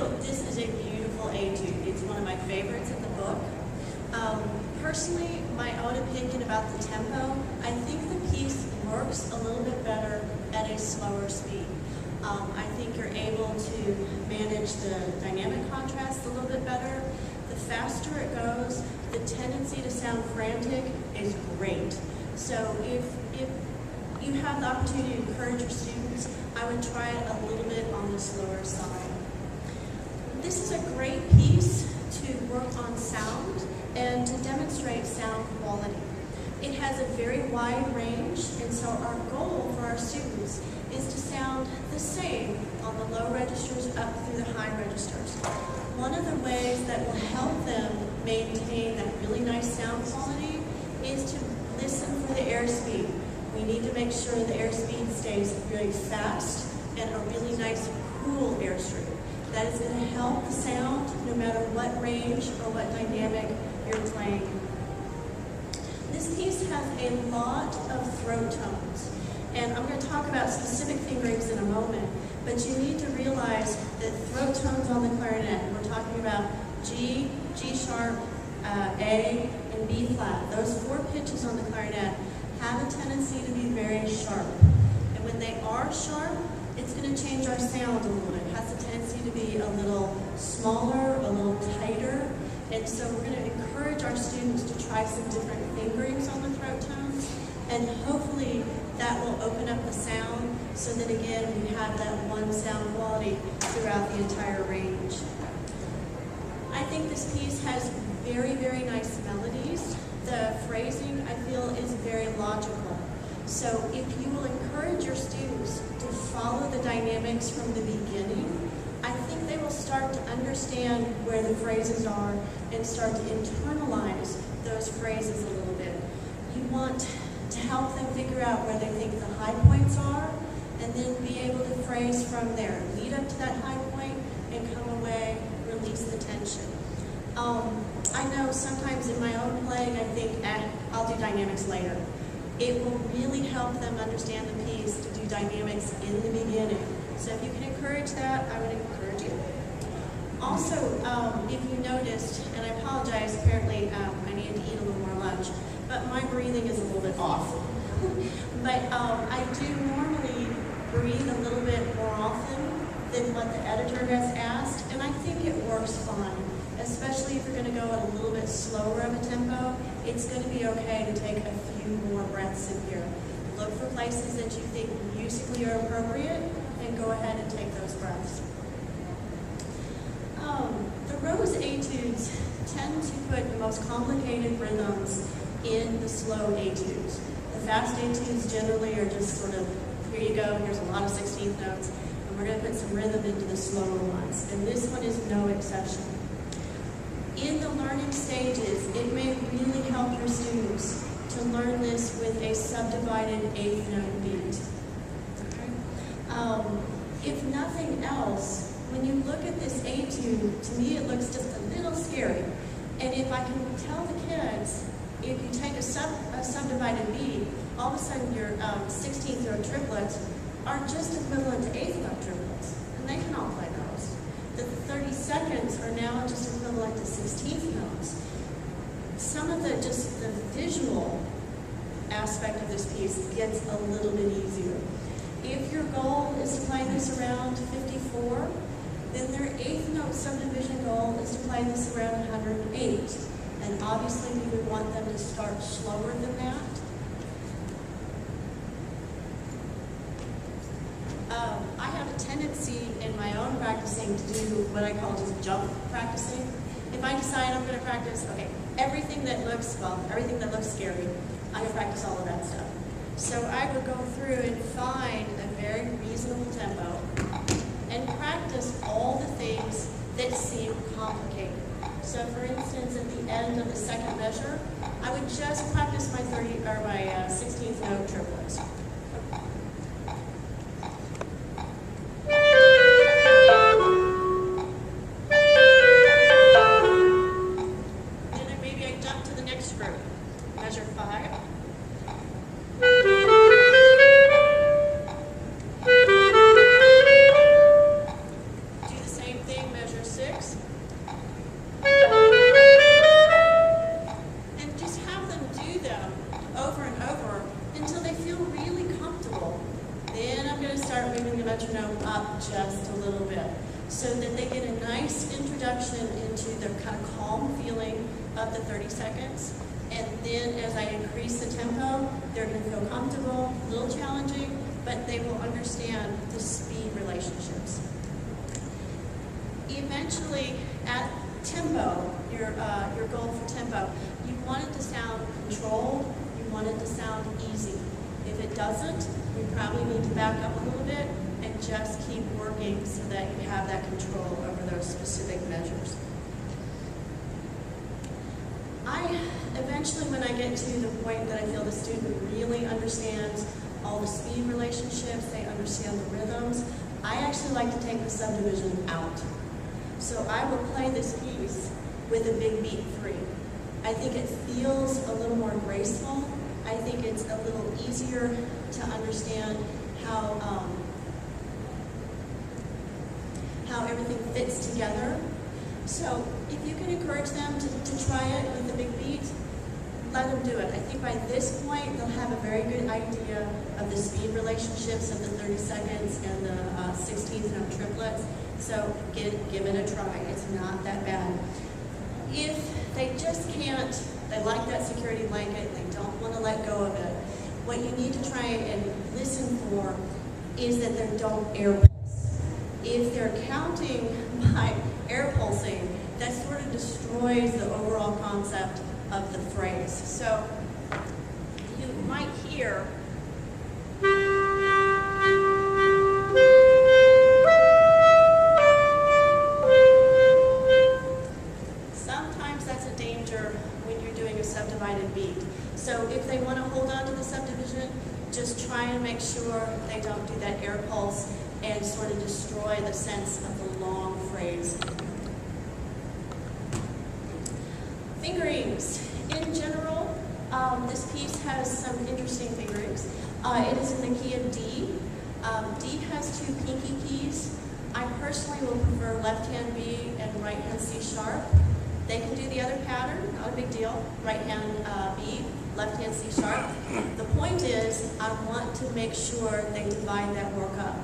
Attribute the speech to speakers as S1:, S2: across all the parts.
S1: feel this is a beautiful etude. It's one of my favorites in the book. Personally, my own opinion about the tempo, I think the piece works a little bit better at a slower speed. I think you're able to manage the dynamic contrast a little bit better. The faster it goes, the tendency to sound frantic is great. So if you have the opportunity to encourage your students, I would try it a little bit on the slower side. This is a great piece to work on sound and to demonstrate sound quality. It has a very wide range, and so our goal for our students is to sound the same on the low registers up through the high registers. One of the ways that will help them maintain that really nice sound quality is to listen for the airspeed. We need to make sure the airspeed stays really fast and a really nice cool airstream. That is going to help the sound no matter what range or what dynamic you're playing. This piece has a lot of throat tones, and I'm going to talk about specific fingerings in a moment, but you need to realize that throat tones on the clarinet, we're talking about G, G sharp, A, and B flat. Those four pitches on the clarinet have a tendency to be very sharp. And when they are sharp, it's going to change our sound a little bit. It has a tendency to be a little smaller, a little tighter. And so we're going to encourage our students to try some different fingerings on the throat tones. And hopefully that will open up the sound so that, again, we have that one sound quality throughout the entire range. I think this piece has very, very nice melodies. The phrasing, I feel, is very logical. So if you will encourage your students to follow the dynamics from the beginning, I think they will start to understand where the phrases are and start to internalize those phrases a little bit. You want to help them figure out where they think the high points are and then be able to phrase from there. Lead up to that high point and come away, release the tension. I know sometimes in my own playing I think, I'll do dynamics later. It will really help them understand the piece to do dynamics in the beginning. So if you can encourage that, I would encourage you. Also, if you noticed, and I apologize, apparently I needed to eat a little more lunch, but my breathing is a little bit off. But I do normally breathe a little bit more often than what the editor has asked, and I think it works fine. Especially if you're going to go at a little bit slower of a tempo, it's going to be okay to take a few more breaths in here. Look for places that you think musically are appropriate and go ahead and take those breaths. The Rose etudes tend to put the most complicated rhythms in the slow etudes. The fast etudes generally are just sort of, here you go, here's a lot of 16th notes, and we're going to put some rhythm into the slower ones. And this one is no exception. In the learning stages, it may really help your students to learn this with a subdivided eighth note beat. Okay? If nothing else, when you look at this etude, to me it looks just a little scary. And if I can tell the kids, if you take a subdivided beat, all of a sudden your 16th note triplets are just equivalent to eighth note triplets, and they can all play those. The 30 seconds are now just equivalent to 16th notes. Some of the visual aspect of this piece gets a little bit easier. If your goal is to play this around 54, then their eighth note subdivision goal is to play this around 108. And obviously we would want them to start slower than that. I have a tendency in my own practicing to do what I call just jump practicing. If I decide I'm going to practice, okay, everything that looks scary, I'm going to practice all of that stuff. So I would go through and find a very reasonable tempo and practice all the things that seem complicated. So for instance, at the end of the second measure, I would just practice my 16th note triplets. start moving the metronome up just a little bit so that they get a nice introduction into the kind of calm feeling of the 30 seconds. And then as I increase the tempo, they're going to feel comfortable, a little challenging, but they will understand the speed relationships. Eventually, at tempo, your goal for tempo, you want it to sound controlled, you want it to sound easy. If it doesn't, you probably need to back up a little bit and just keep working so that you have that control over those specific measures. Eventually, when I get to the point that I feel the student really understands all the speed relationships, they understand the rhythms, I actually like to take the subdivision out. So I will play this piece with a big beat 3. I think it feels a little more graceful. I think it's a little easier to understand how everything fits together. So if you can encourage them to try it with a big beat, let them do it. I think by this point, they'll have a very good idea of the speed relationships of the 30 seconds and the 16th note triplets. So give it a try. It's not that bad. If they just can't, they like that security blanket, they don't want to let go of it, what you need to try and listen for is that they don't air pulse. If they're counting by air pulsing, that sort of destroys the overall concept of the phrase. So you might hear sometimes that's a danger when you're doing a subdivided beat. So if they want to hold on to the subdivision, just try and make sure they don't do that air pulse and sort of destroy the sense of the long phrase. Fingerings. In general, this piece has some interesting fingerings. It is in the key of D. D has 2 pinky keys. I personally will prefer left hand B and right hand C sharp. They can do the other pattern, not a big deal. Right hand B, left hand C sharp. The point is, I want to make sure they divide that work up.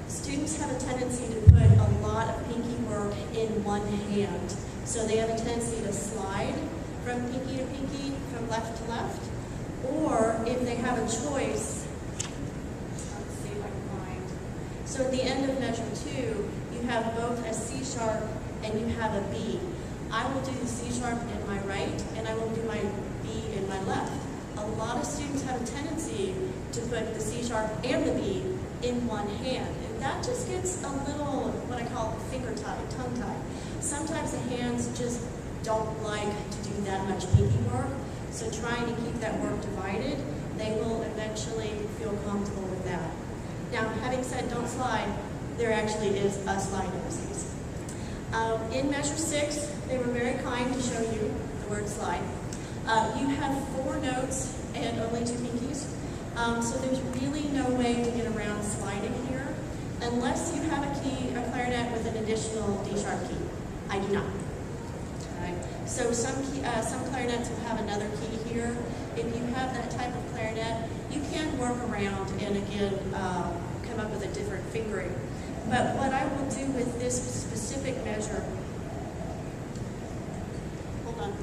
S1: Students have a tendency to put a lot of pinky work in one hand. So they have a tendency to slide from pinky to pinky, from left to left. Or if they have a choice, let's see if I can find. So at the end of measure 2, you have both a C sharp and you have a B. I will do the C sharp in my right and I will do my B in my left. A lot of students have a tendency to put the C sharp and the B in one hand. And that just gets a little, what I call finger tie, tongue tie. Sometimes the hands just don't like to do that much pinky work, so trying to keep that work divided, they will eventually feel comfortable with that. Now, having said don't slide, there actually is a slide in this piece. In measure 6, they were very kind to show you the word slide. You have 4 notes and only 2 pinkies, so there's really no way to get around sliding here, unless you have a clarinet with an additional D sharp key. I do not. Right. So some clarinets will have another key here. If you have that type of clarinet, you can work around and again come up with a different fingering. But what I will do with this specific measure, hold on.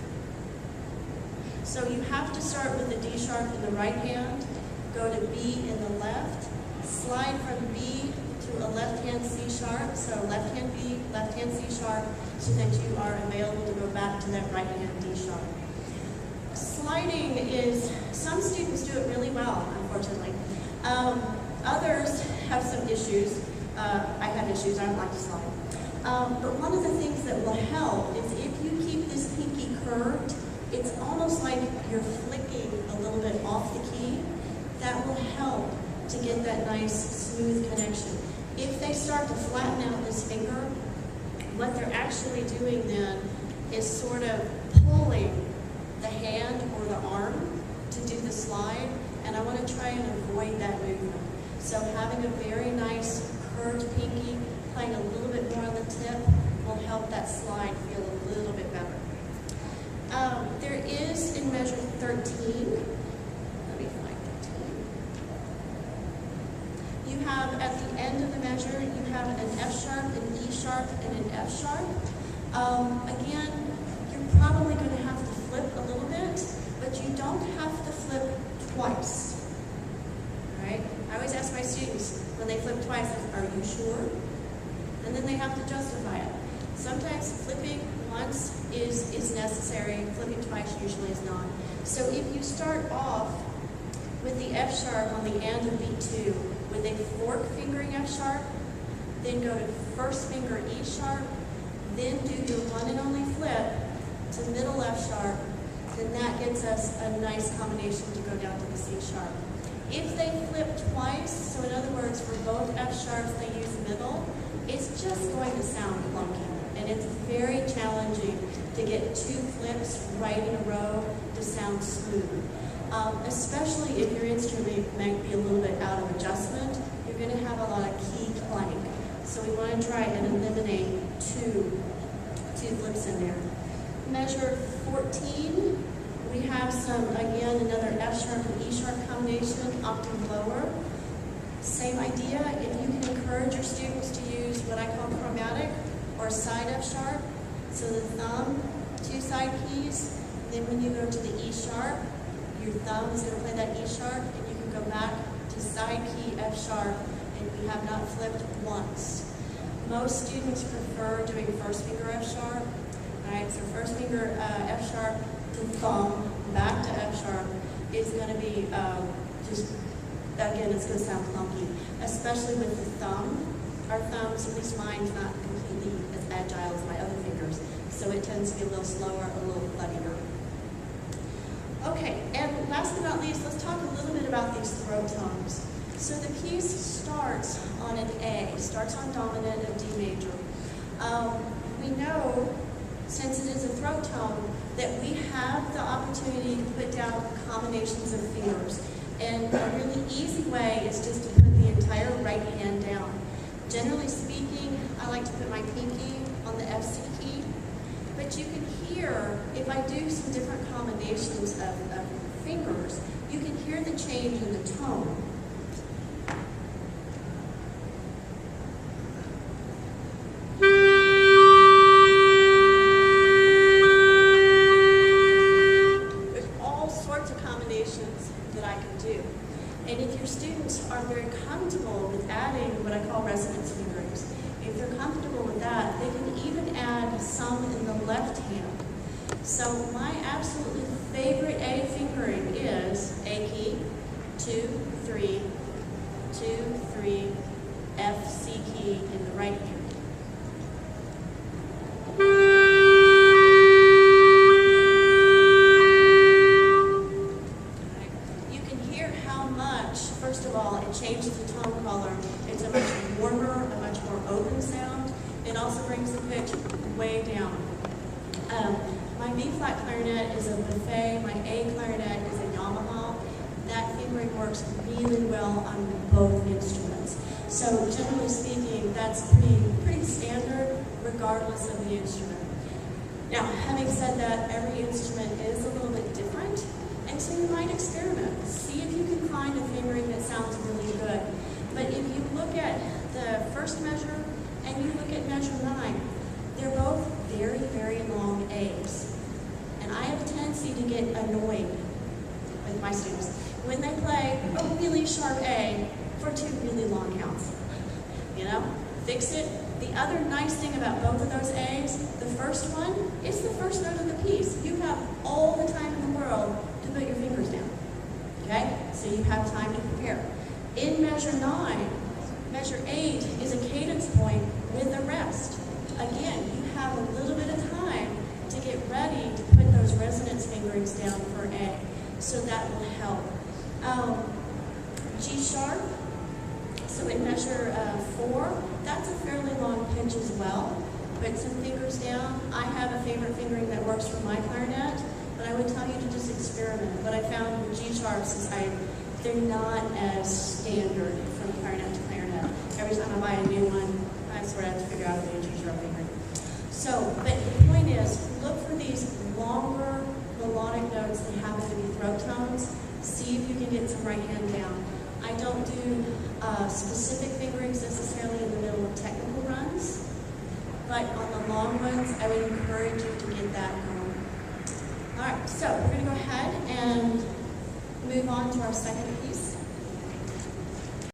S1: So you have to start with the D sharp in the right hand, go to B in the left, slide from B to a left hand C sharp, so left hand B, left hand C sharp, so that you are available to go back to that right hand D sharp. Sliding is, some students do it really well, unfortunately. Others have some issues. I have issues, I don't like to slide. But one of the things that will help is if you keep this pinky curved, it's almost like you're flicking a little bit off the key. That will help to get that nice smooth connection. If they start to flatten out this finger, what they're actually doing then is sort of pulling the hand or the arm to do the slide, and I want to try and avoid that movement. So having a very nice curved pinky, playing a little bit more on the tip, will help that slide feel a little bit better. There is in measure 13, let me find 13. You have, at the end of the measure, you have an F sharp, an E sharp, and an F sharp. Again, you're probably going to have to flip a little bit, but you don't have to flip twice. All right? I always ask my students, when they flip twice, are you sure? And then they have to justify it. Sometimes flipping once is necessary, flipping twice usually is not. So if you start off with the F sharp on the end of beat 2 with a fork fingering F sharp, then go to first finger E sharp, then do your one and only flip to middle F sharp, then that gets us a nice combination to go down to the C sharp. If they flip twice, so in other words, for both F sharps they use middle, it's just going to sound clunky. And it's very challenging to get 2 flips right in a row to sound smooth. Especially if your instrument might be a little bit out of adjustment, you're going to have a lot of key clank. So we want to try and eliminate two flips in there. Measure 14, we have again, another F sharp and E sharp combination, octave lower. Same idea, if you can encourage your students to use what I call chromatic or side F sharp, so the thumb, 2 side keys, then when you go to the E sharp, your thumb is going to play that E sharp, and you can go back to side key F sharp, and you have not flipped once. Most students prefer doing first finger F sharp. Alright, so first finger F sharp to thumb, back to F sharp is going to be again, it's going to sound clunky, especially with the thumb. Our thumbs, at least mine's not completely as agile as my other fingers, so it tends to be a little slower, a little bloodier. Okay, and last but not least, let's talk a little bit about these throat tones. So the piece starts on an A, starts on dominant of D major. We know, since it is a throat tone, that we have the opportunity to put down combinations of fingers. And a really easy way is just to put the entire right hand down. Generally speaking, I like to put my pinky on the FC key, but you can hear, if I do some different combinations of fingers, you can hear the change in the tone. There's all sorts of combinations that I can do. And if your students are very comfortable with adding what I call resonance fingerings, if they're comfortable with that, they can even add some in the left hand. So my absolutely favorite A fingering is A key, 2, 3, 2, 3, F, C key in the right hand. First of all, it changes the tone color. It's a much warmer, a much more open sound. It also brings the pitch way down. My B-flat clarinet is a Buffet. My A clarinet is a Yamaha. That fingering works really well on both instruments. So generally speaking, that's pretty standard regardless of the instrument. Now, having said that, every instrument is a little bit different. And so you might experiment. See if you can find a fingering that sounds really good. But if you look at the first measure and you look at measure 9, they're both very, very long A's. And I have a tendency to get annoyed with my students when they play a really sharp A for 2 really long counts. You know, fix it. The other nice thing about both of those A's, the first one is the first note of the piece. You have all the time in the world to put your fingers down, okay? So you have time to prepare. In measure 9, measure 8 is a cadence point with a rest. Again, you have a little bit of time to get ready to put those resonance fingerings down for A, so that will help. G sharp, so in measure 4, that's a fairly long pitch as well. Put some fingers down. I have a favorite fingering that works for my clarinet, but I would tell you to just experiment. What I found with G sharps is they're not as standard from clarinet to clarinet. Every time I buy a new one, I sort of have to figure out a new G sharp fingering. So, but the point is, look for these longer melodic notes that happen to be throat tones. See if you can get some right hand down. I don't do specific fingerings necessarily in the middle of technical runs, but on the long runs, I would encourage you to get that going. All right, so we're going to go ahead and move on to our second piece.